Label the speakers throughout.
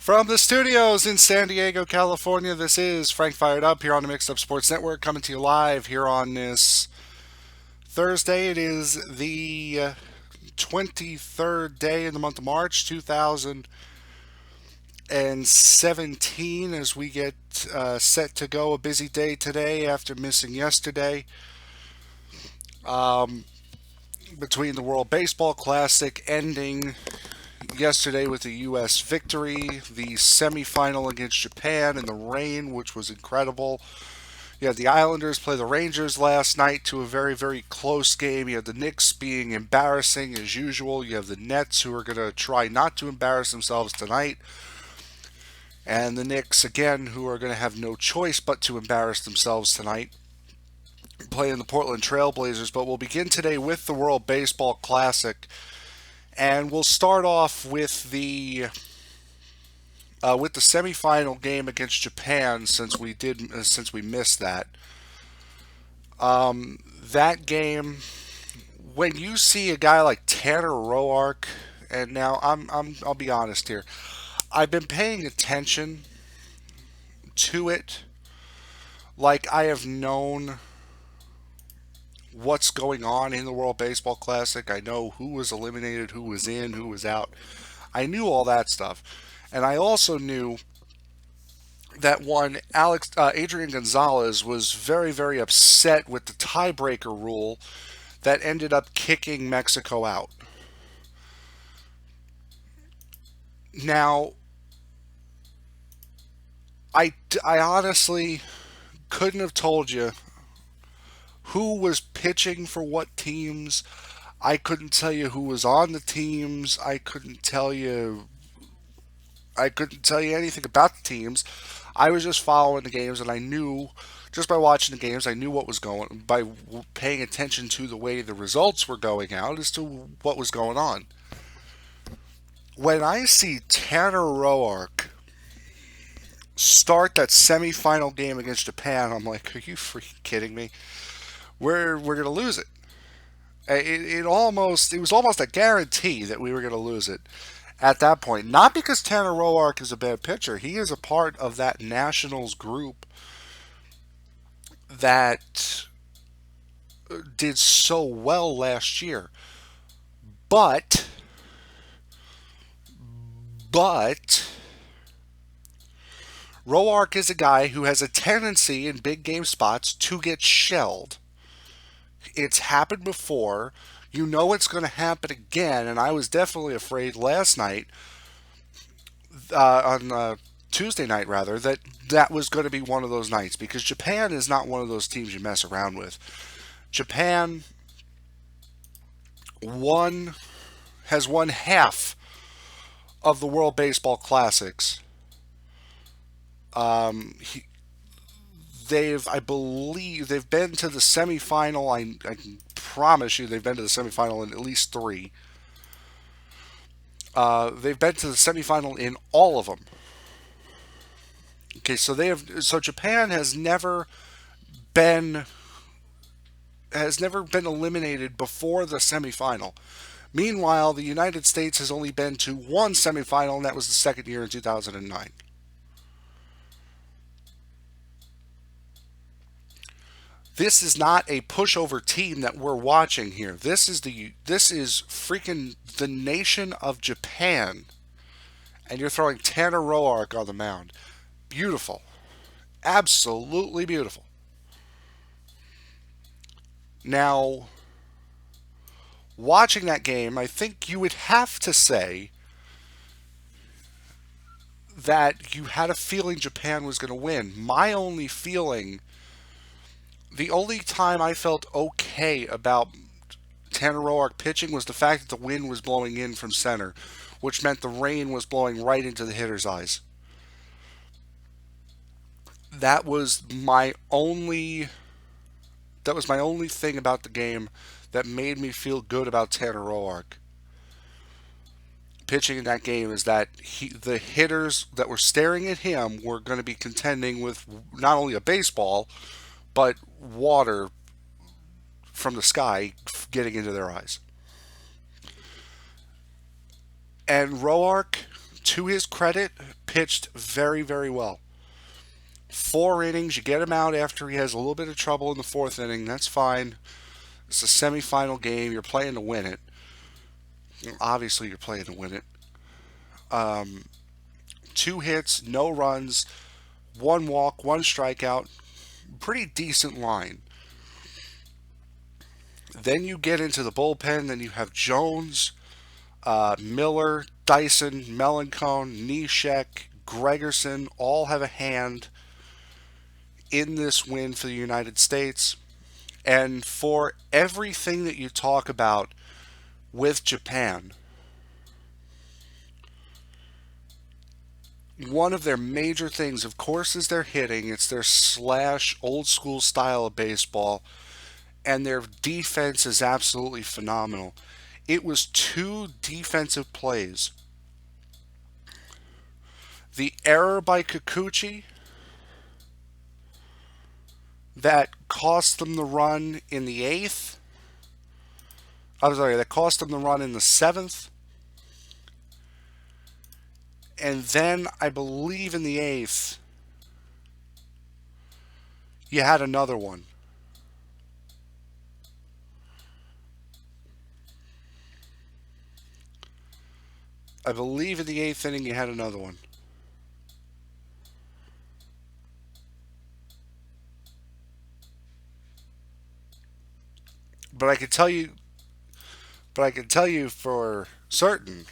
Speaker 1: From the studios in San Diego, California, this is Frank Fired Up here on the Mixed Up Sports Network, coming to you live here on this Thursday. It is the 23rd day in the month of March, 2017, as we get set to go. A busy day today after missing yesterday. Um, Between the World Baseball Classic ending yesterday with the U.S. victory, the semifinal against Japan in the rain, which was incredible. You had the Islanders play the Rangers last night to a very, very close game. You had the Knicks being embarrassing as usual. You have the Nets who are going to try not to embarrass themselves tonight. And the Knicks, again, who are going to have no choice but to embarrass themselves tonight, playing the Portland Trailblazers. But we'll begin today with the World Baseball Classic. And we'll start off with the semifinal game against Japan, since we missed that. That game, when you see a guy like Tanner Roark, and now I'll be honest here, I've been paying attention to it, like I have known what's going on in the World Baseball Classic. I know who was eliminated, who was in, who was out. I knew all that stuff, and I also knew that one Adrian Gonzalez was very, very upset with the tiebreaker rule that ended up kicking Mexico out. Now, I honestly couldn't have told you who was pitching for what teams. I couldn't tell you who was on the teams. I couldn't tell you anything about the teams. I was just following the games, and I knew just by watching the games, I knew what was going by paying attention to the way the results were going out as to what was going on. When I see Tanner Roark start that semifinal game against Japan, I'm like, are you freaking kidding me? We're gonna lose it. It was almost a guarantee that we were gonna lose it at that point. Not because Tanner Roark is a bad pitcher. He is a part of that Nationals group that did so well last year. But, but, Roark is a guy who has a tendency in big game spots to get shelled. It's happened before. You know it's going to happen again, and I was definitely afraid last night, on Tuesday night rather, that was going to be one of those nights because Japan is not one of those teams you mess around with. Japan won has won half of the World Baseball Classics. Um, he, I believe, they've been to the semifinal. I can promise you, they've been to the semifinal in at least three. They've been to the semifinal in all of them. Okay, so Japan been has never been eliminated before the semifinal. Meanwhile, the United States has only been to one semifinal, and that was the second year in 2009. This is not a pushover team that we're watching here. This is freaking the nation of Japan, and you're throwing Tanner Roark on the mound. Beautiful, absolutely beautiful. Now, watching that game, I think you would have to say that you had a feeling Japan was going to win. The only time I felt okay about Tanner Roark pitching was the fact that the wind was blowing in from center, which meant the rain was blowing right into the hitter's eyes. That was my only that was my only thing about the game that made me feel good about Tanner Roark pitching in that game, is that the hitters that were staring at him were going to be contending with not only a baseball but water from the sky getting into their eyes. And Roark, to his credit, pitched very, very well. 4 innings, you get him out after he has a little bit of trouble in the fourth inning. That's fine. It's a semifinal game. You're playing to win it. Obviously, you're playing to win it. 2 hits, no runs, 1 walk, 1 strikeout. Pretty decent line. Then you get into the bullpen. Then you have Jones, Miller, Dyson, Melancone, Neshek, Gregerson all have a hand in this win for the United States. And for everything that you talk about with Japan, one of their major things, of course, is their hitting. It's their slash old school style of baseball, and their defense is absolutely phenomenal. It was 2 defensive plays. The error by Kikuchi that cost them the run in the eighth. I'm sorry, that cost them the run in the seventh. And then I believe in the eighth, you had another one. I believe in the eighth inning, you had another one. But I can tell you, but I can tell you for certain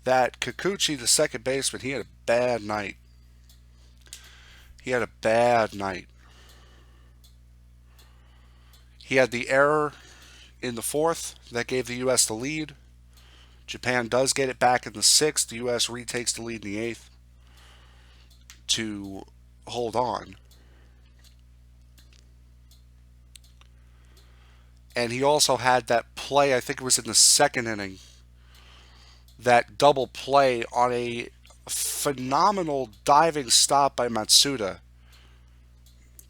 Speaker 1: that Kikuchi, the second baseman, he had a bad night. He had a bad night. He had the error in the fourth that gave the U.S. the lead. Japan does get it back in the sixth. The U.S. retakes the lead in the eighth to hold on. And he also had that play, I think it was in the second inning, that double play on a phenomenal diving stop by Matsuda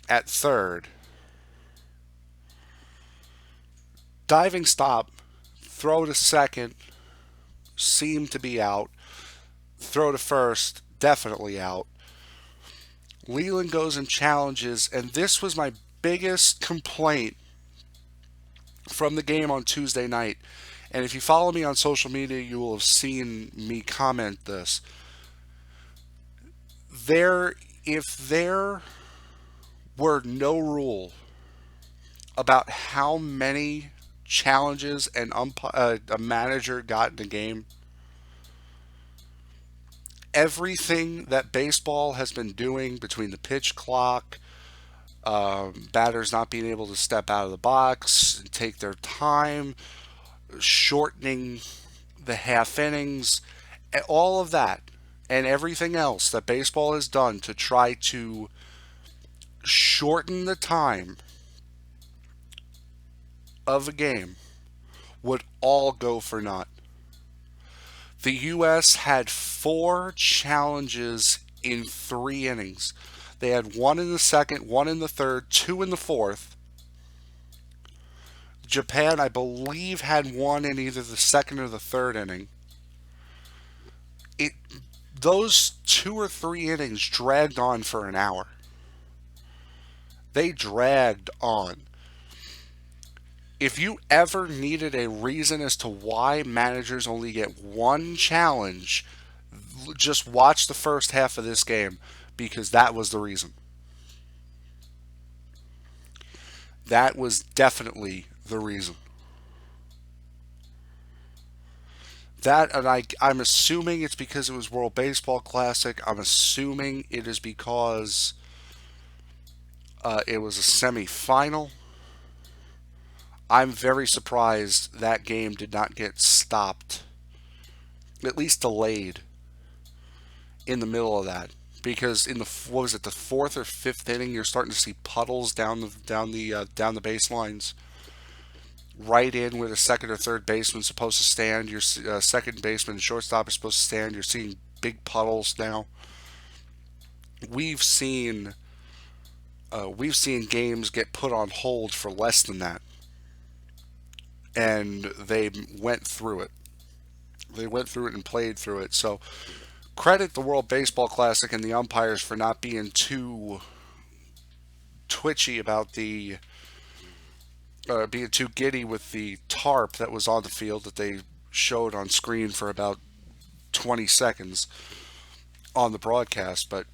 Speaker 1: at third. Diving stop, throw to second, seemed to be out. Throw to first, definitely out. Leland goes and challenges, and this was my biggest complaint from the game on Tuesday night. And if you follow me on social media, you will have seen me comment this. If there were no rule about how many challenges a manager got in the game, everything that baseball has been doing between the pitch clock, batters not being able to step out of the box and take their time, shortening the half innings, all of that, and everything else that baseball has done to try to shorten the time of a game would all go for naught. The U.S. had 4 challenges in 3 innings. They had 1 in the second, 1 in the third, 2 in the fourth. Japan, I believe, had 1 in either the second or the third inning. It Those 2 or 3 innings dragged on for an hour. They dragged on. If you ever needed a reason as to why managers only get 1 challenge, just watch the first half of this game, because that was the reason. That was definitely the reason. I'm assuming it's because it was World Baseball Classic. I'm assuming it is because it was a semifinal. I'm very surprised that game did not get stopped, at least delayed, in the middle of that. Because in the what was it, the fourth or fifth inning, you're starting to see puddles down the baselines, right in where the second or third baseman's supposed to stand. Your second baseman and shortstop is supposed to stand. You're seeing big puddles now. We've seen we've seen games get put on hold for less than that, and they went through it. They went through it and played through it. So credit the World Baseball Classic and the umpires for not being too twitchy about the being too giddy with the tarp that was on the field that they showed on screen for about 20 seconds on the broadcast. But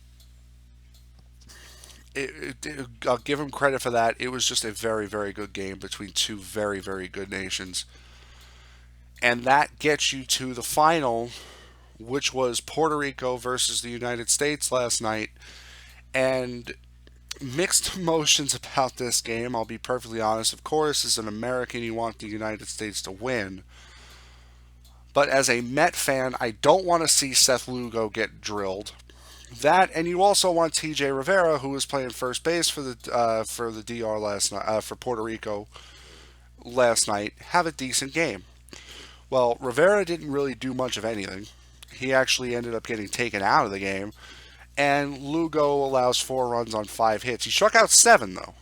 Speaker 1: I'll give them credit for that. It was just a very, very good game between two very, very good nations. And that gets you to the final, which was Puerto Rico versus the United States last night. And mixed emotions about this game, I'll be perfectly honest. Of course, as an American, you want the United States to win. But as a Met fan, I don't want to see Seth Lugo get drilled. That, and you also want T.J. Rivera, who was playing first base for the DR last night for Puerto Rico last night, have a decent game. Well, Rivera didn't really do much of anything. He actually ended up getting taken out of the game, and Lugo allows 4 runs on 5 hits. He struck out 7 though,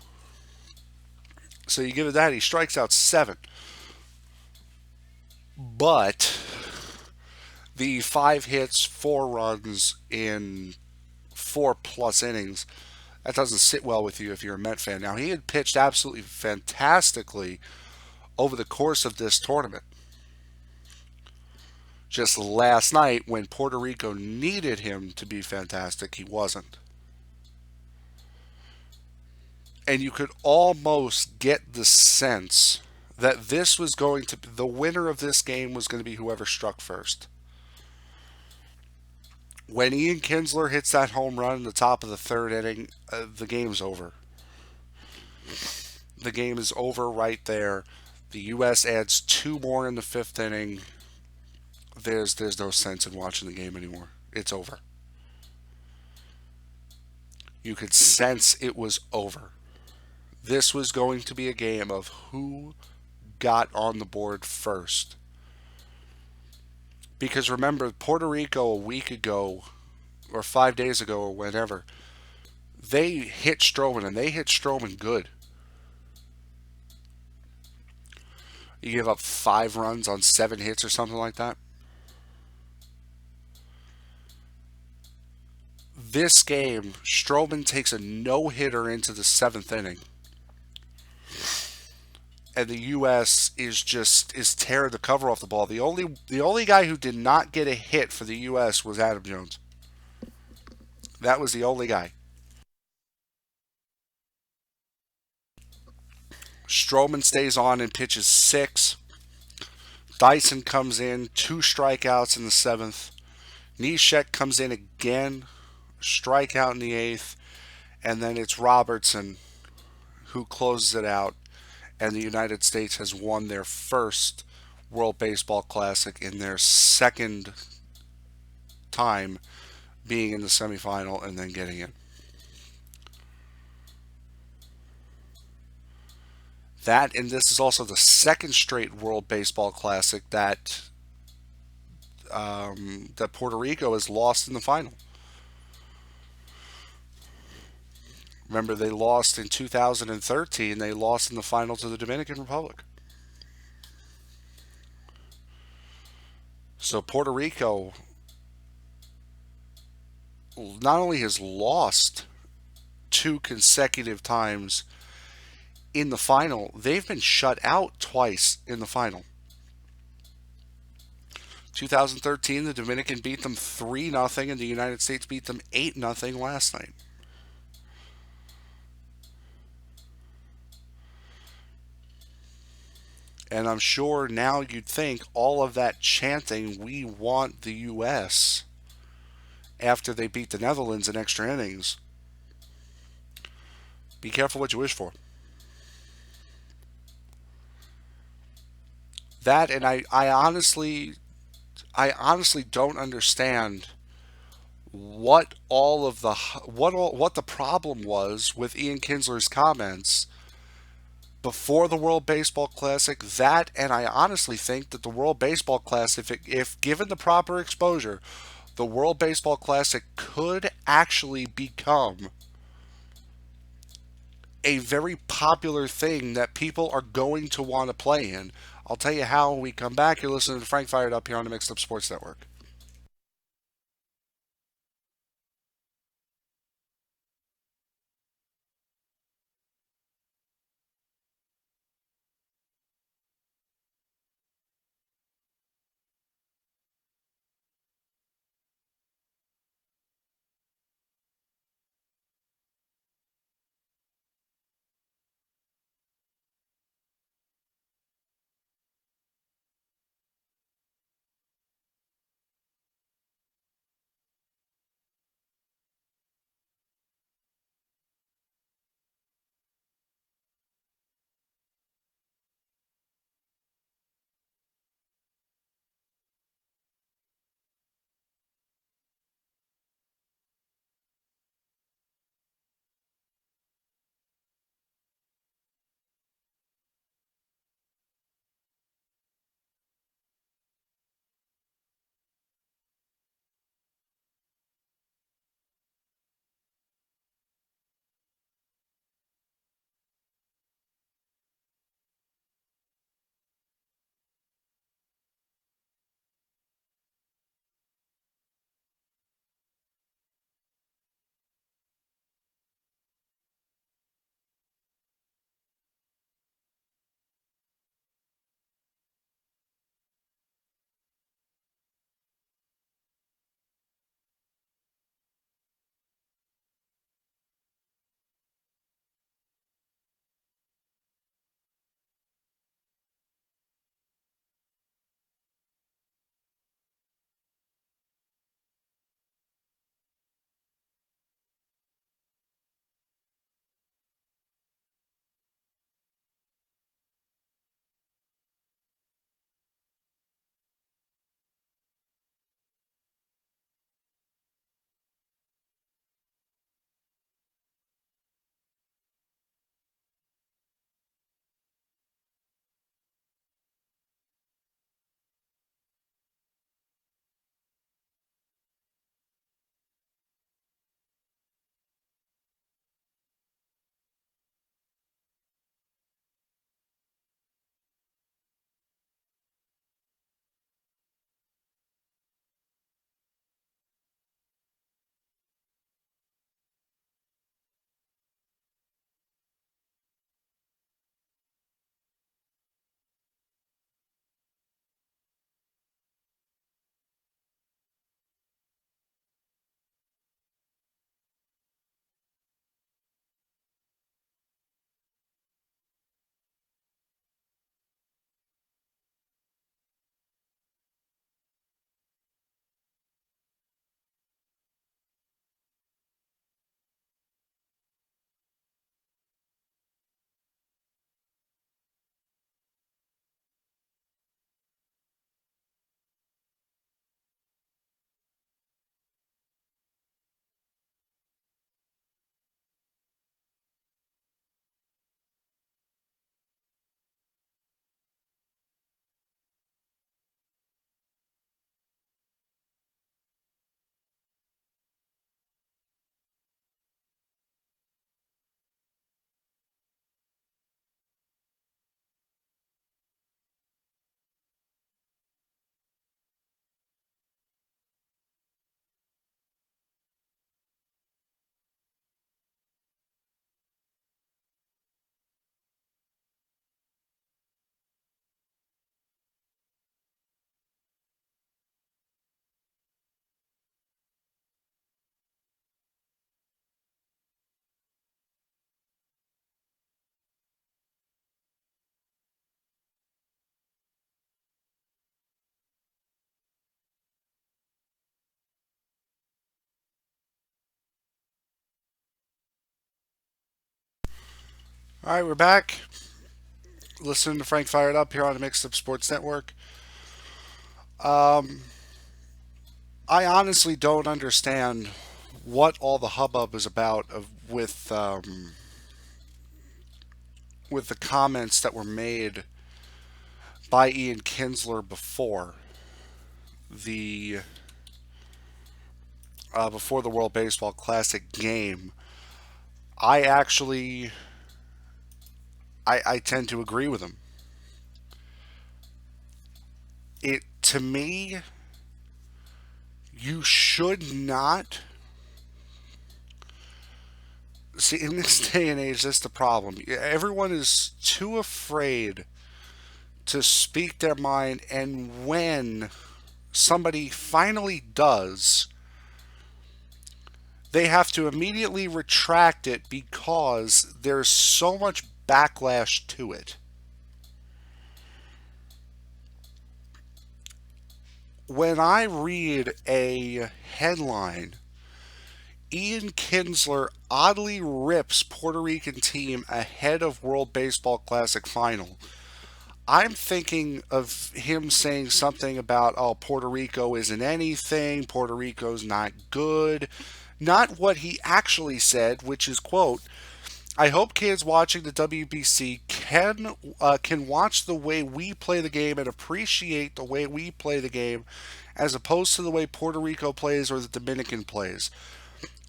Speaker 1: so you give it that. He strikes out 7, but the 5 hits, 4 runs in 4+ innings, that doesn't sit well with you if you're a Met fan. Now, he had pitched absolutely fantastically over the course of this tournament. Just last night, when Puerto Rico needed him to be fantastic, he wasn't. And you could almost get the sense that the winner of this game was going to be whoever struck first. When Ian Kinsler hits that home run in the top of the third inning, the game's over. The game is over right there. The U.S. adds 2 more in the fifth inning. There's no sense in watching the game anymore. It's over. You could sense it was over. This was going to be a game of who got on the board first. Because remember, Puerto Rico a week ago, or 5 days ago, or whenever, they hit Stroman, and they hit Stroman good. You give up 5 runs on 7 hits or something like that. This game, Stroman takes a no-hitter into the 7th inning, and the U.S. is tearing the cover off the ball. The only guy who did not get a hit for the U.S. was Adam Jones. That was the only guy. Stroman stays on and pitches 6. Dyson comes in, 2 strikeouts in the 7th. Neshek comes in again, strikeout in the 8th, and then it's Robertson who closes it out, and the United States has won their first World Baseball Classic in their second time being in the semifinal and then getting in. That, and this is also the second straight World Baseball Classic that Puerto Rico has lost in the final. Remember, they lost in 2013. They lost in the final to the Dominican Republic. So Puerto Rico not only has lost 2 consecutive times in the final, they've been shut out twice in the final. 2013, the Dominican beat them 3-0, and the United States beat them 8-0 last night. And I'm sure now you'd think all of that chanting, we want the U.S., after they beat the Netherlands in extra innings, be careful what you wish for. That, and I honestly don't understand what the problem was with Ian Kinsler's comments before the World Baseball Classic. That, and I honestly think that the World Baseball Classic, if given the proper exposure, the World Baseball Classic could actually become a very popular thing that people are going to want to play in. I'll tell you how when we come back. You're listening to Frank Fired Up here on the Mixed Up Sports Network. All right, we're back. Listening to Frank Fired Up here on the Mixed Up Sports Network. Um, I honestly don't understand what all the hubbub is about with the comments that were made by Ian Kinsler the before the World Baseball Classic game. I actually I tend to agree with him. It to me, you should not see in this day and age. That's the problem. Everyone is too afraid to speak their mind, and when somebody finally does, they have to immediately retract it because there's so much backlash to it. When I read a headline, Ian Kinsler oddly rips Puerto Rican team ahead of World Baseball Classic final. I'm thinking of him saying something about, oh, Puerto Rico isn't anything, Puerto Rico's not good. Not what he actually said, which is, quote, I hope kids watching the WBC can watch the way we play the game and appreciate the way we play the game as opposed to the way Puerto Rico plays or the Dominican plays.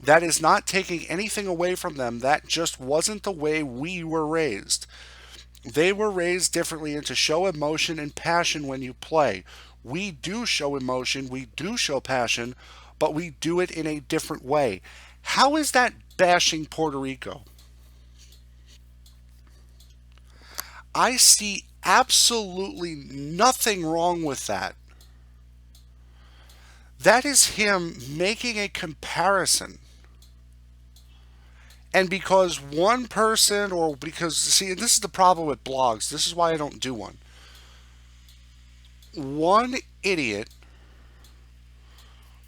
Speaker 1: That is not taking anything away from them. That just wasn't the way we were raised. They were raised differently and to show emotion and passion when you play. We do show emotion, we do show passion, but we do it in a different way. How is that bashing Puerto Rico? I see absolutely nothing wrong with that. That is him making a comparison. And because one person, or because, see, this is the problem with blogs. This is why I don't do one. One idiot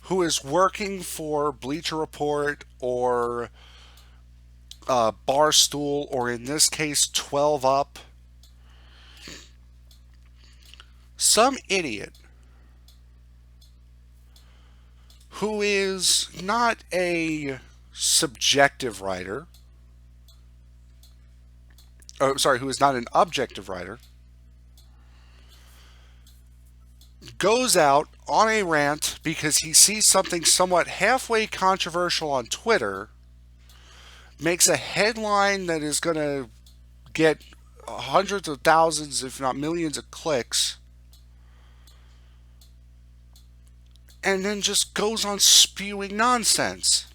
Speaker 1: who is working for Bleacher Report or Barstool, or in this case, 12 Up, some idiot who is not a subjective writer, oh, sorry, who is not an objective writer, goes out on a rant because he sees something somewhat halfway controversial on Twitter, makes a headline that is going to get hundreds of thousands, if not millions, of clicks, and then just goes on spewing nonsense.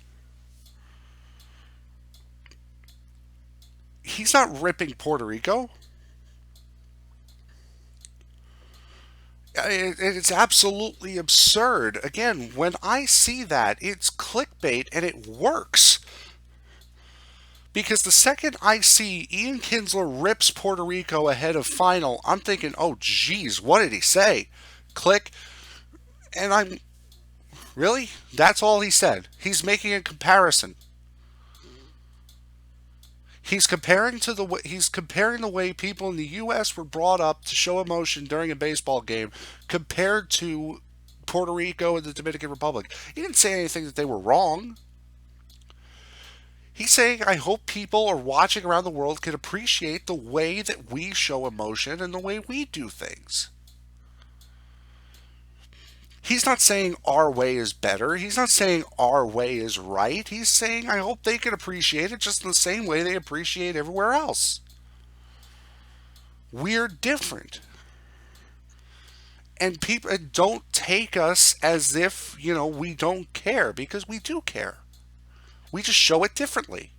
Speaker 1: He's not ripping Puerto Rico. It's absolutely absurd. Again, when I see that, it's clickbait and it works. Because the second I see Ian Kinsler rips Puerto Rico ahead of final, I'm thinking, oh, geez, what did he say? Click. And I'm, really? That's all he said. He's making a comparison. He's comparing the way people in the U.S. were brought up to show emotion during a baseball game compared to Puerto Rico and the Dominican Republic. He didn't say anything that they were wrong. He's saying, I hope people are watching around the world can appreciate the way that we show emotion and the way we do things. He's not saying our way is better. He's not saying our way is right. He's saying, I hope they can appreciate it just in the same way they appreciate everywhere else. We're different. And people don't take us as if, we don't care, because we do care. We just show it differently.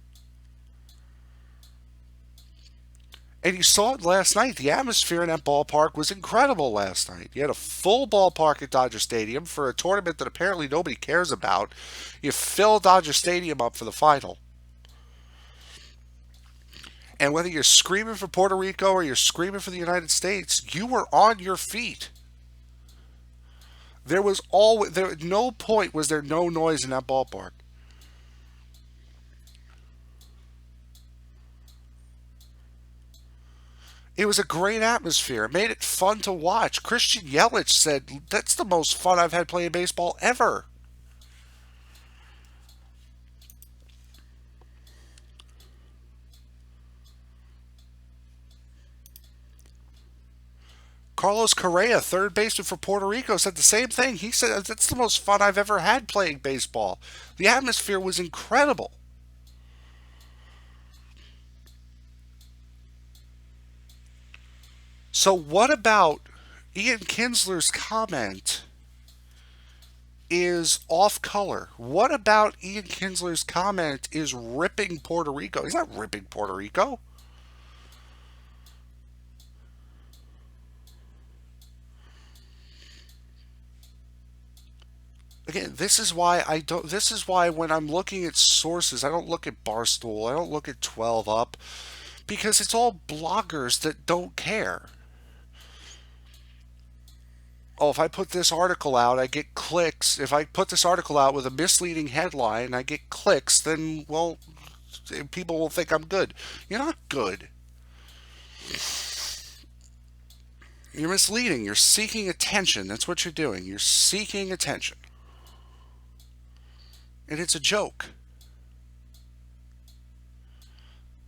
Speaker 1: And you saw it last night. The atmosphere in that ballpark was incredible last night. You had a full ballpark at Dodger Stadium for a tournament that apparently nobody cares about. You fill Dodger Stadium up for the final. And whether you're screaming for Puerto Rico or you're screaming for the United States, you were on your feet. There was always there at no point was there no noise in that ballpark. It was a great atmosphere. It made it fun to watch. Christian Yelich said, "That's the most fun I've had playing baseball ever." Carlos Correa, third baseman for Puerto Rico, said the same thing. He said, "That's the most fun I've ever had playing baseball." The atmosphere was incredible. So, what about Ian Kinsler's comment is off color? What about Ian Kinsler's comment is ripping Puerto Rico? He's not ripping Puerto Rico. Again, this is why I don't. This is why when I'm looking at sources, I don't look at Barstool. I don't look at 12 Up because it's all bloggers that don't care. Oh, if I put this article out, I get clicks. If I put this article out with a misleading headline, I get clicks, then, well, people will think I'm good. You're not good. You're misleading. You're seeking attention. That's what you're doing. You're seeking attention. And it's a joke.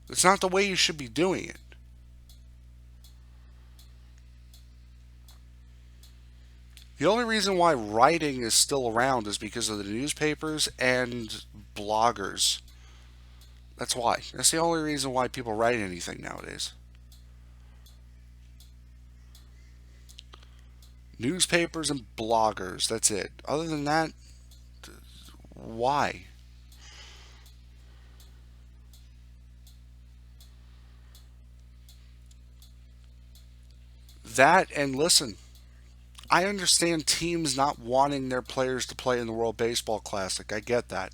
Speaker 1: It's not the way you should be doing it. The only reason why writing is still around is because of the newspapers and bloggers. That's why. That's the only reason why people write anything nowadays. Newspapers and bloggers. That's it. Other than that, why? That and listen, I understand teams not wanting their players to play in the World Baseball Classic. I get that.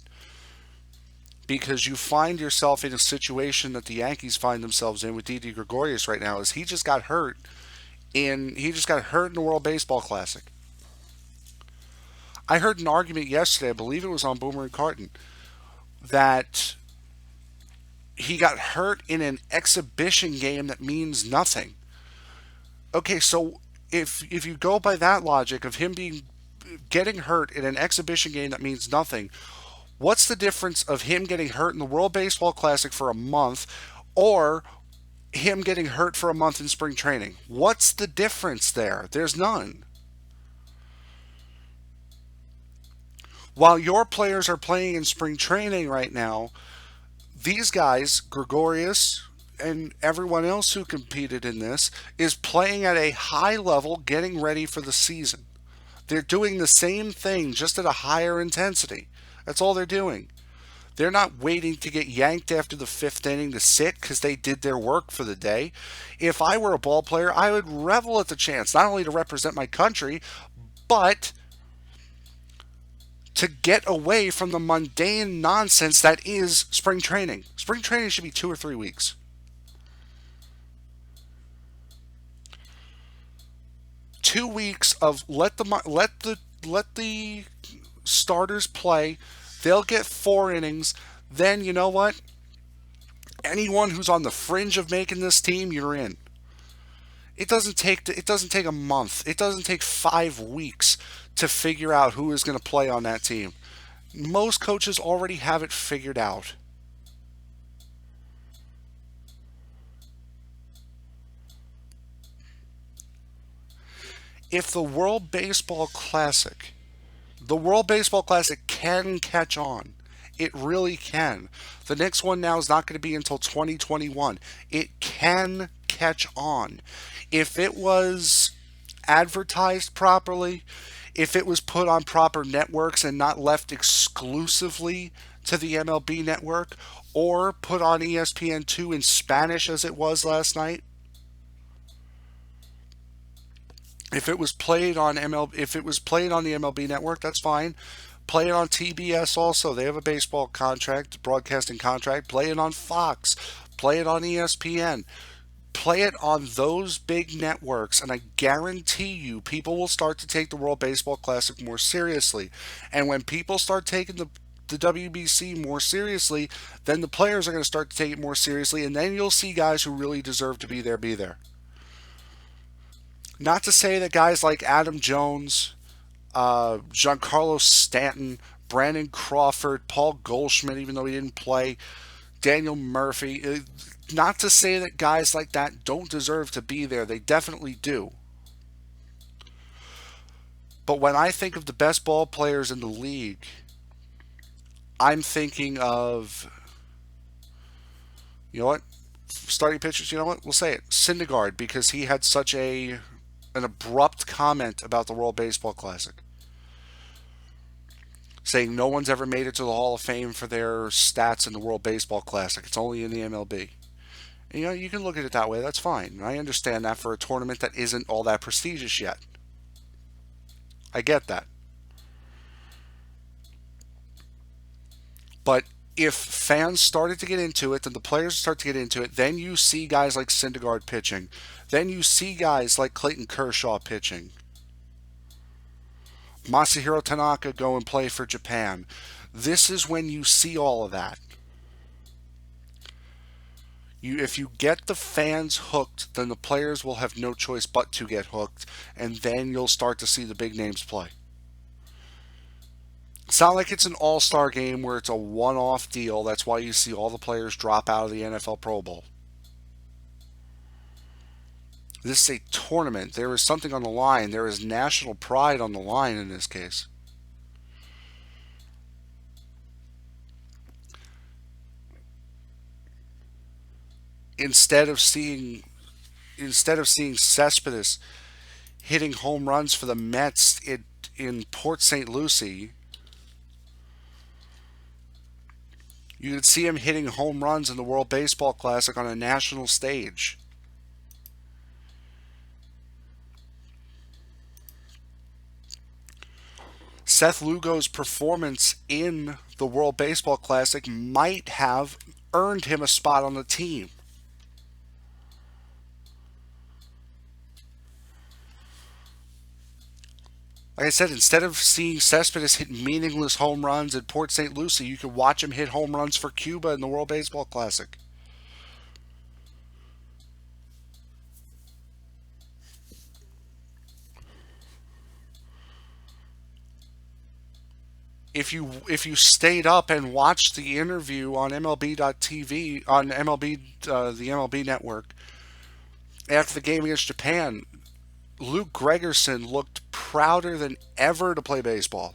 Speaker 1: Because you find yourself in a situation that the Yankees find themselves in with Didi Gregorius right now is he just got hurt in the World Baseball Classic. I heard an argument yesterday, I believe it was on Boomer and Carton, that he got hurt in an exhibition game that means nothing. Okay, so if you go by that logic of him being getting hurt in an exhibition game that means nothing, what's the difference of him getting hurt in the World Baseball Classic for a month or him getting hurt for a month in spring training? What's the difference there? There's none. While your players are playing in spring training right now, these guys, Gregorius and everyone else who competed in this, is playing at a high level, getting ready for the season. They're doing the same thing, just at a higher intensity. That's all they're doing. They're not waiting to get yanked after the fifth inning to sit because they did their work for the day. If I were a ball player, I would revel at the chance not only to represent my country, but to get away from the mundane nonsense that is spring training. Spring training should be 2 or 3 weeks. 2 weeks of let the starters play. They'll get 4 innings. Then you know what? Anyone who's on the fringe of making this team, you're in. It doesn't take a month. It doesn't take 5 weeks to figure out who is going to play on that team. Most coaches already have it figured out. If the World Baseball Classic can catch on. It really can. The next one now is not going to be until 2021. It can catch on. If it was advertised properly, if it was put on proper networks and not left exclusively to the MLB network, or put on ESPN2 in Spanish as it was last night, if it was played on the MLB network, that's fine. Play it on TBS also. They have a baseball contract, broadcasting contract. Play it on Fox. Play it on ESPN. Play it on those big networks, and I guarantee you people will start to take the World Baseball Classic more seriously. And when people start taking the WBC more seriously, then the players are going to start to take it more seriously, and then you'll see guys who really deserve to be there be there. Not to say that guys like Adam Jones, Giancarlo Stanton, Brandon Crawford, Paul Goldschmidt, even though he didn't play, Daniel Murphy. Not to say that guys like that don't deserve to be there. They definitely do. But when I think of the best ball players in the league, I'm thinking of, you know what? Starting pitchers, you know what? We'll say it. Syndergaard, because he had such an abrupt comment about the World Baseball Classic, saying no one's ever made it to the Hall of Fame for their stats in the World Baseball Classic. It's only in the MLB. And, you know, you can look at it that way. That's fine. I understand that for a tournament that isn't all that prestigious yet. I get that. But if fans started to get into it, then the players start to get into it, then you see guys like Syndergaard pitching. Then you see guys like Clayton Kershaw pitching. Masahiro Tanaka go and play for Japan. This is when you see all of that. If you get the fans hooked, then the players will have no choice but to get hooked, and then you'll start to see the big names play. It's not like it's an all-star game where it's a one-off deal. That's why you see all the players drop out of the NFL Pro Bowl. This is a tournament. There is something on the line. There is national pride on the line in this case. Instead of seeing instead of seeing Cespedes hitting home runs for the Mets in Port St. Lucie, you could see him hitting home runs in the World Baseball Classic on a national stage. Seth Lugo's performance in the World Baseball Classic might have earned him a spot on the team. Like I said, instead of seeing Cespedes hit meaningless home runs at Port St. Lucie, you could watch him hit home runs for Cuba in the World Baseball Classic. If you stayed up and watched the interview on MLB.TV on MLB the MLB network after the game against Japan, Luke Gregerson looked prouder than ever to play baseball.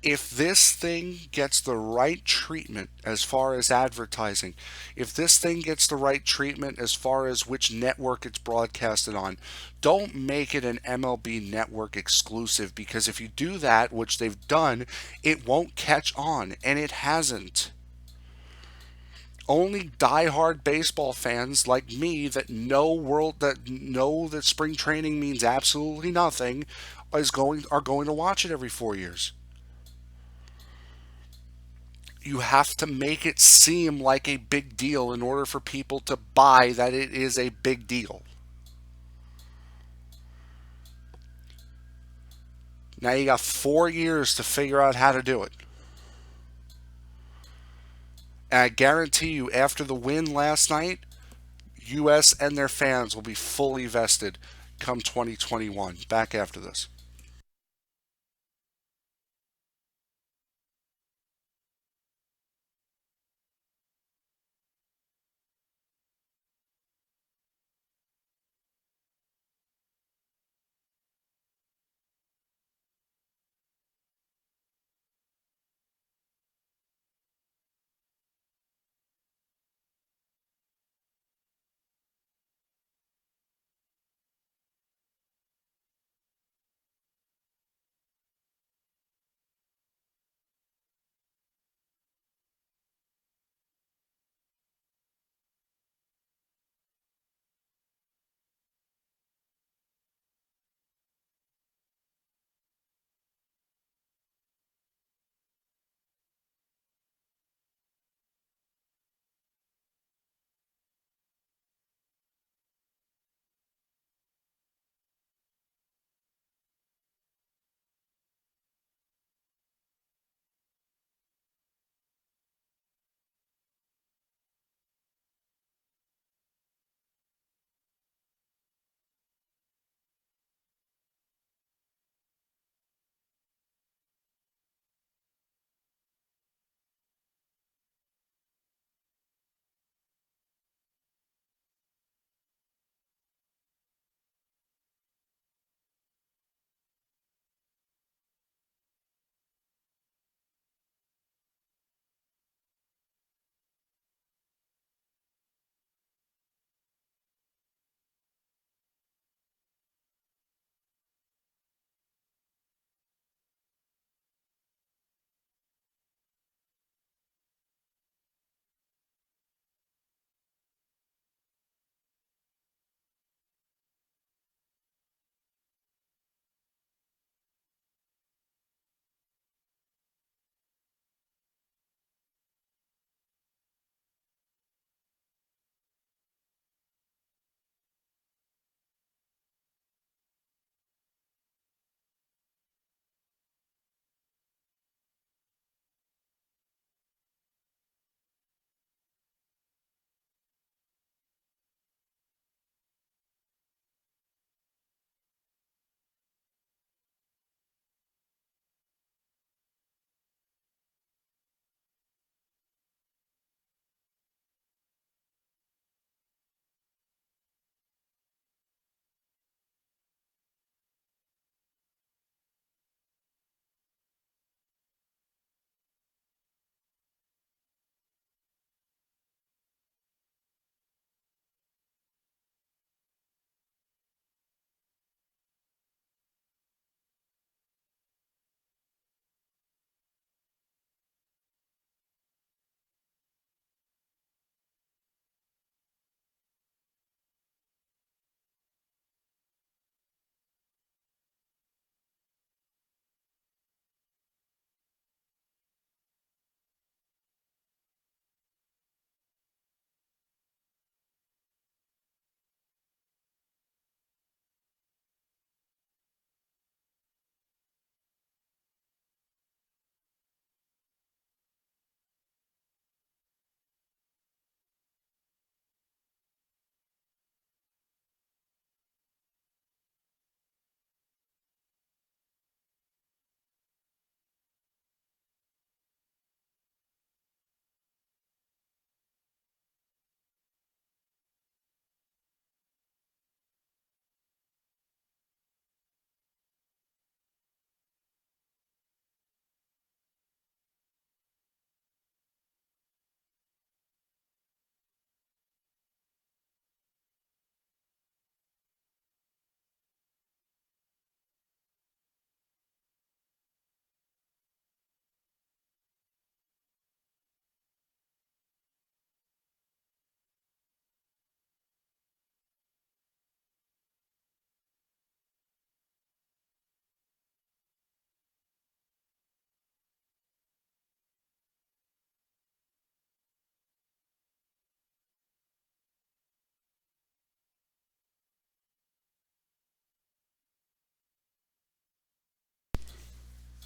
Speaker 1: If this thing gets the right treatment as far as advertising, if this thing gets the right treatment as far as which network it's broadcasted on, don't make it an MLB network exclusive, because if you do that, which they've done, it won't catch on, and it hasn't. Only diehard baseball fans like me that know that spring training means absolutely nothing are going to watch it every 4 years. You have to make it seem like a big deal in order for people to buy that it is a big deal. Now you got 4 years to figure out how to do it. And I guarantee you, after the win last night, US and their fans will be fully vested come 2021. Back after this.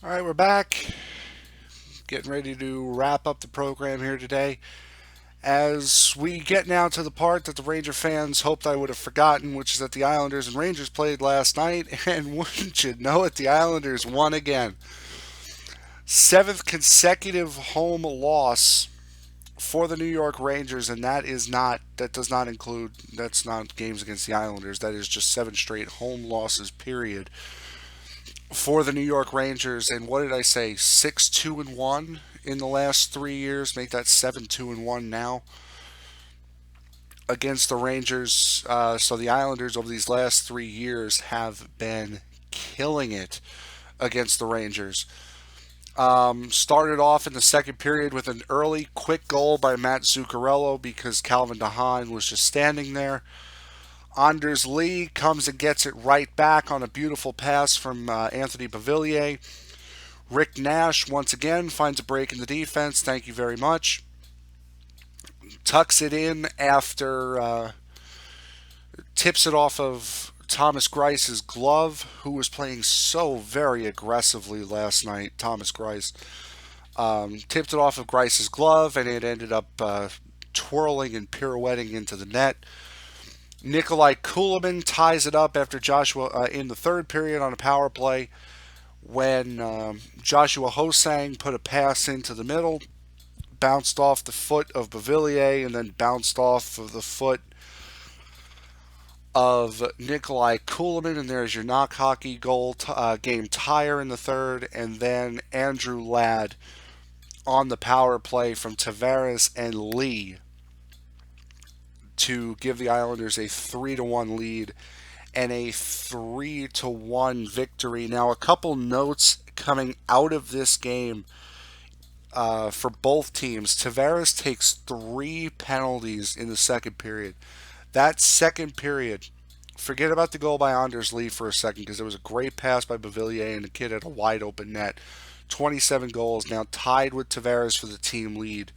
Speaker 1: All right, we're back. Getting ready to wrap up the program here today. As we get now to the part that the Ranger fans hoped I would have forgotten, which is that the Islanders and Rangers played last night, and wouldn't you know it, the Islanders won again. Seventh consecutive home loss for the New York Rangers, and that does not include, that's not games against the Islanders. That is just seven straight home losses, period, for the New York Rangers. And what did I say? 6-2-1 in the last 3 years. Make that 7-2-1 now against the Rangers. So the Islanders over these last 3 years have been killing it against the Rangers. Started off in the second period with an early quick goal by Matt Zuccarello because Calvin DeHaan was just standing there. Anders Lee comes and gets it right back on a beautiful pass from Anthony Beauvillier. Rick Nash once again finds a break in the defense. Thank you very much. Tucks it in after tips it off of Thomas Grice's glove, who was playing so very aggressively last night. Thomas Grice tipped it off of Grice's glove, and it ended up twirling and pirouetting into the net. Nikolai Kulemin ties it up after Joshua in the third period on a power play when Joshua Hosang put a pass into the middle, bounced off the foot of Beauvillier, and then bounced off of the foot of Nikolai Kulemin, and there's your knock hockey goal game tire in the third, and then Andrew Ladd on the power play from Tavares and Lee to give the Islanders a 3-1 lead and a 3-1 victory. Now, a couple notes coming out of this game for both teams. Tavares takes 3 penalties in the second period. That second period, forget about the goal by Anders Lee for a second because it was a great pass by Beauvillier and the kid had a wide open net. 27 goals, now tied with Tavares for the team lead.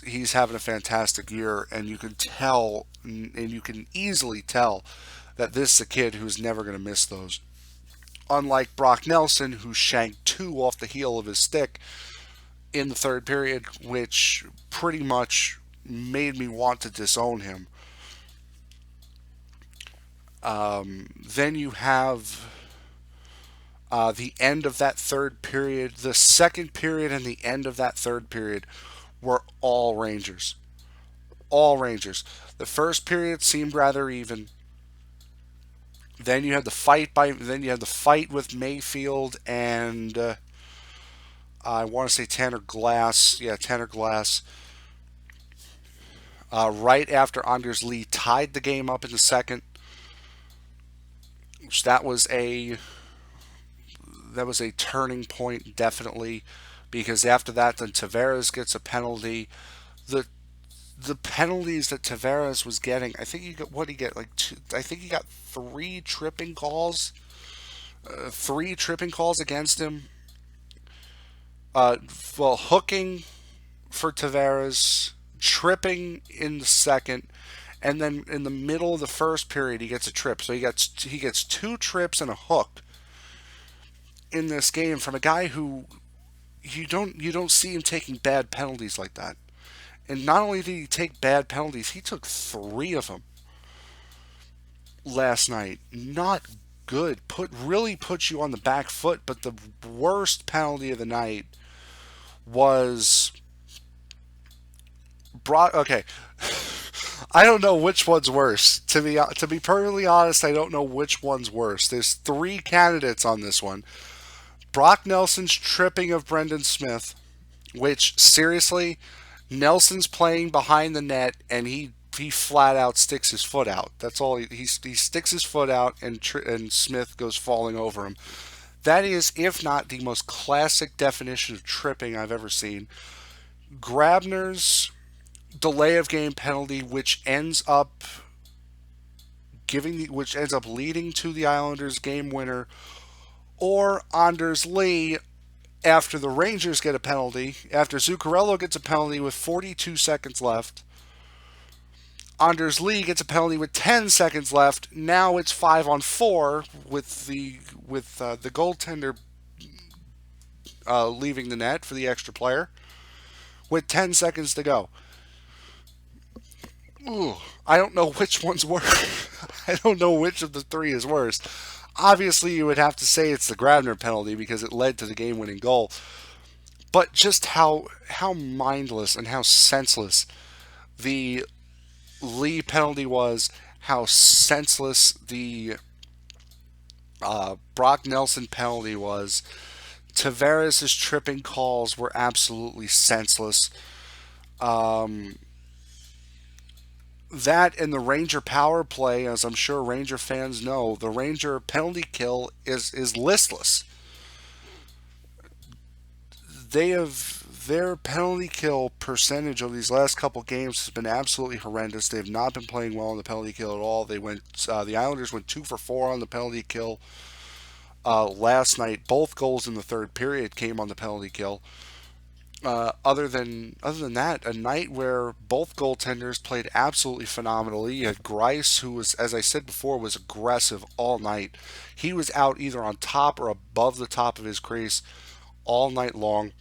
Speaker 1: He's having a fantastic year, and you can tell, and you can easily tell that this is a kid who's never going to miss those. Unlike Brock Nelson, who shanked 2 off the heel of his stick in the third period, which pretty much made me want to disown him. Then you have the end of that third period. The second period and the end of that third period were all Rangers. All Rangers. The first period seemed rather even. Then you had the fight with Mayfield and I want to say Tanner Glass. Yeah, Tanner Glass. Right after Anders Lee tied the game up in the second, which that was a turning point definitely, because after that then Tavares gets a penalty. The the penalties that Tavares was getting, I think he got what he get like two. I think he got 3 tripping calls against him. Uh, well, hooking for Tavares, tripping in the second, and then in the middle of the first period he gets a trip. So he gets 2 trips and a hook in this game from a guy who you don't see him taking bad penalties like that. And not only did he take bad penalties, he took 3 of them last night. Not good. Really puts you on the back foot. But the worst penalty of the night was brought. Okay, I don't know which one's worse. To be perfectly honest, I don't know which one's worse. There's 3 candidates on this one. Brock Nelson's tripping of Brendan Smith, which seriously, Nelson's playing behind the net and he flat out sticks his foot out. That's all he sticks his foot out and Smith goes falling over him. That is, if not the most classic definition of tripping I've ever seen. Grabner's delay of game penalty, which ends up leading to the Islanders game winner, or Anders Lee after the Rangers get a penalty, after Zuccarello gets a penalty with 42 seconds left. Anders Lee gets a penalty with 10 seconds left. Now it's 5-on-4 with the goaltender leaving the net for the extra player with 10 seconds to go. Ooh, I don't know which one's worse. I don't know which of the three is worse. Obviously, you would have to say it's the Grabner penalty because it led to the game-winning goal. But just how mindless and how senseless the Lee penalty was, how senseless the Brock Nelson penalty was. Tavares' tripping calls were absolutely senseless. Um, that and the Ranger power play, as I'm sure Ranger fans know, the Ranger penalty kill is listless. They have their penalty kill percentage of these last couple games has been absolutely horrendous. They have not been playing well on the penalty kill at all. The Islanders went 2 for 4 on the penalty kill last night. Both goals in the third period came on the penalty kill. Other than that, a night where both goaltenders played absolutely phenomenally. You had Grice, who was, as I said before, was aggressive all night. He was out either on top or above the top of his crease all night long.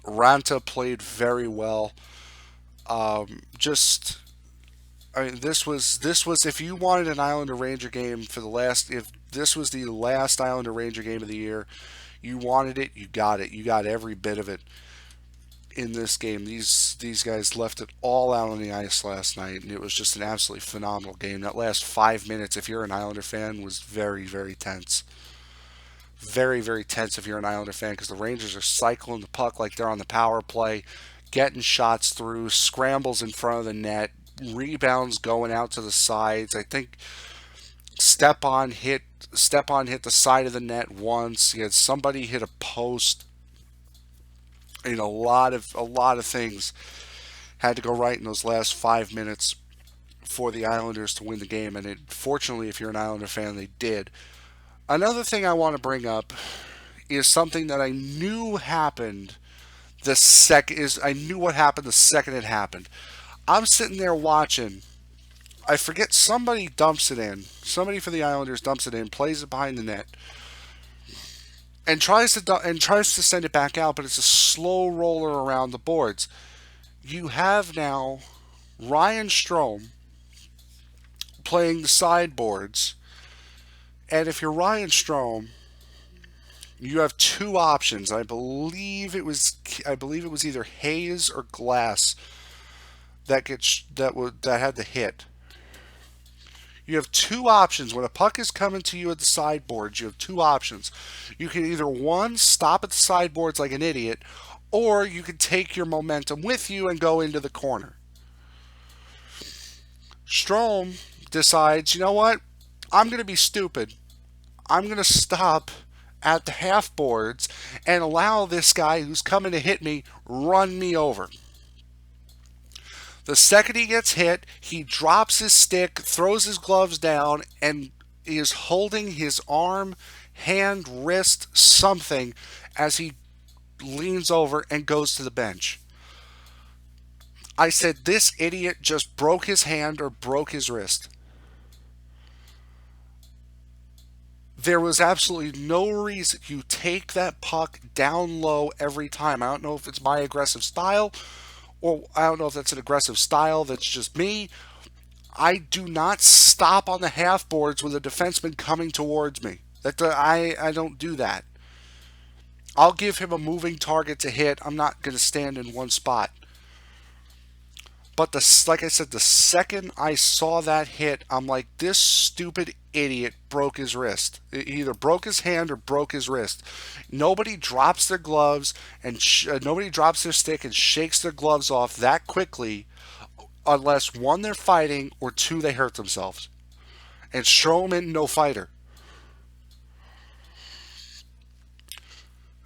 Speaker 1: Ranta played very well. Just, I mean, this was if you wanted an Islander Ranger game for the last, if this was the last Islander Ranger game of the year, you wanted it, you got it, you got every bit of it in this game. These guys left it all out on the ice last night, and it was just an absolutely phenomenal game. That last 5 minutes, if you're an Islander fan, was very, very tense. Very, very tense if you're an Islander fan because the Rangers are cycling the puck like they're on the power play, getting shots through, scrambles in front of the net, rebounds going out to the sides. I think Stepan hit the side of the net once. He had somebody hit a post. A lot of things had to go right in those last 5 minutes for the Islanders to win the game, and fortunately, if you're an Islander fan, they did. Another thing I want to bring up is something that I knew happened the second is I knew what happened the second it happened. I'm sitting there watching. I forget somebody dumps it in. Somebody for the Islanders dumps it in, plays it behind the net, and tries to send it back out, but it's a slow roller around the boards. You have now Ryan Strome playing the sideboards, and if you're Ryan Strome, you have two options. I believe it was either Hayes or Glass that had the hit. You have two options. When a puck is coming to you at the sideboards, you have two options. You can either, one, stop at the sideboards like an idiot, or you can take your momentum with you and go into the corner. Strom decides, you know what? I'm going to be stupid. I'm going to stop at the half boards and allow this guy who's coming to hit me run me over. The second he gets hit, he drops his stick, throws his gloves down, and is holding his arm, hand, wrist, something as he leans over and goes to the bench. I said, this idiot just broke his hand or broke his wrist. There was absolutely no reason you take that puck down low every time. I don't know if it's my aggressive style, or I don't know if that's an aggressive style that's just me. I do not stop on the half boards with a defenseman coming towards me. I don't do that. I'll give him a moving target to hit. I'm not going to stand in one spot. But like I said, the second I saw that hit, I'm like, this stupid idiot broke his wrist. He either broke his hand or broke his wrist. Nobody drops their gloves and nobody drops their stick and shakes their gloves off that quickly, unless one, they're fighting, or two, they hurt themselves. And Strowman, no fighter.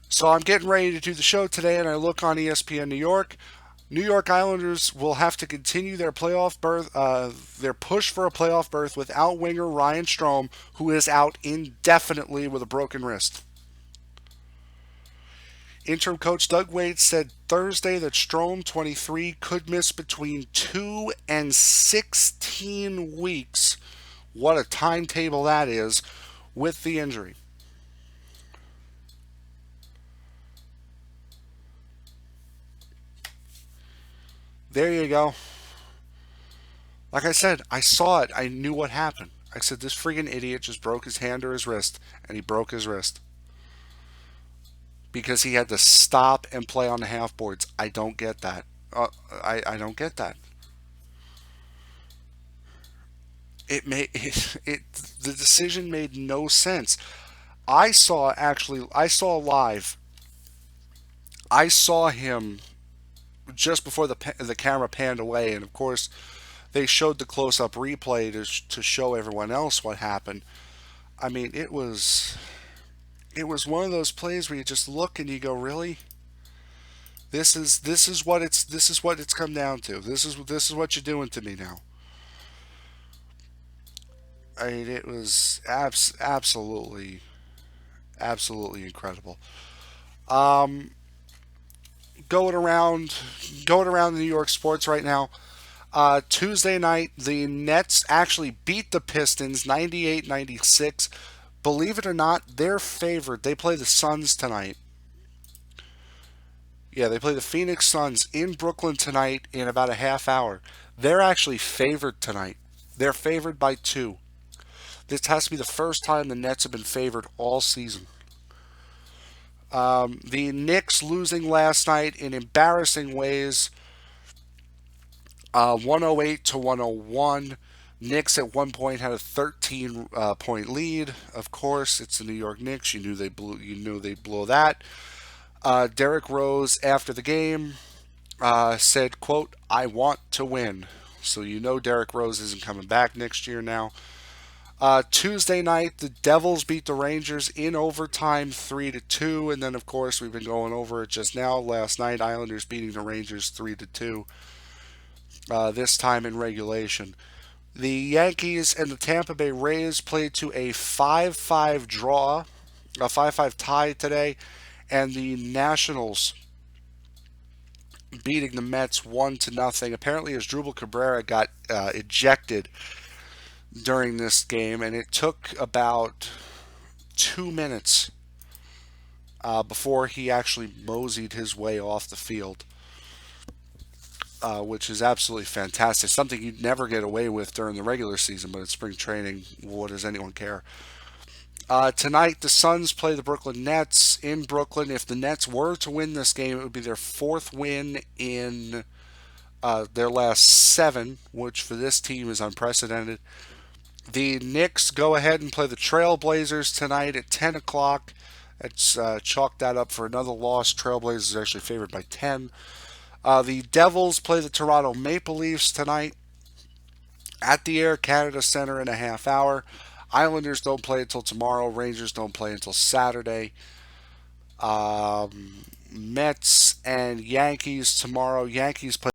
Speaker 1: So I'm getting ready to do the show today, and I look on ESPN New York. New York Islanders will have to continue their playoff berth, their push for a playoff berth without winger Ryan Strome, who is out indefinitely with a broken wrist. Interim coach Doug Wade said Thursday that Strome, 23, could miss between 2 and 16 weeks. What a timetable that is with the injury. There you go. Like I said, I saw it. I knew what happened. I said, this friggin' idiot just broke his hand or his wrist, and he broke his wrist because he had to stop and play on the half boards. I don't get that. I don't get that. It the decision made no sense. I saw live. I saw him just before the camera panned away, and of course they showed the close up replay to show everyone else what happened. I mean, it was one of those plays where you just look and you go, really? This is what it's come down to. This is what you're doing to me now. I mean, it was absolutely incredible. Um, going around going around the New York sports right now. Tuesday night, the Nets actually beat the Pistons 98-96. Believe it or not, they're favored. They play the Suns tonight. Yeah, they play the Phoenix Suns in Brooklyn tonight in about a half hour. They're actually favored tonight. They're favored by two. This has to be the first time the Nets have been favored all season. The Knicks losing last night in embarrassing ways, 108 to 101. Knicks at one point had a 13 point lead. Of course, it's the New York Knicks. You knew they blew. You knew they'd blow that. Derrick Rose after the game said, "quote I want to win." So you know Derrick Rose isn't coming back next year now. Tuesday night, the Devils beat the Rangers in overtime, 3-2, and then of course we've been going over it just now. Last night, Islanders beating the Rangers 3-2. This time in regulation. The Yankees and the Tampa Bay Rays played to a 5-5 draw, a 5-5 tie today, and the Nationals beating the Mets 1-0. Apparently, Asdrubal Cabrera got ejected during this game, and it took about 2 minutes before he actually moseyed his way off the field, which is absolutely fantastic. Something you'd never get away with during the regular season, but in spring training, what does anyone care? Tonight, the Suns play the Brooklyn Nets in Brooklyn. If the Nets were to win this game, it would be their fourth win in their last seven, which for this team is unprecedented. The Knicks go ahead and play the Trailblazers tonight at 10 o'clock. Let's chalk that up for another loss. Trailblazers are actually favored by 10. The Devils play the Toronto Maple Leafs tonight at the Air Canada Center in a half hour. Islanders don't play until tomorrow. Rangers don't play until Saturday. Mets and Yankees tomorrow. Yankees play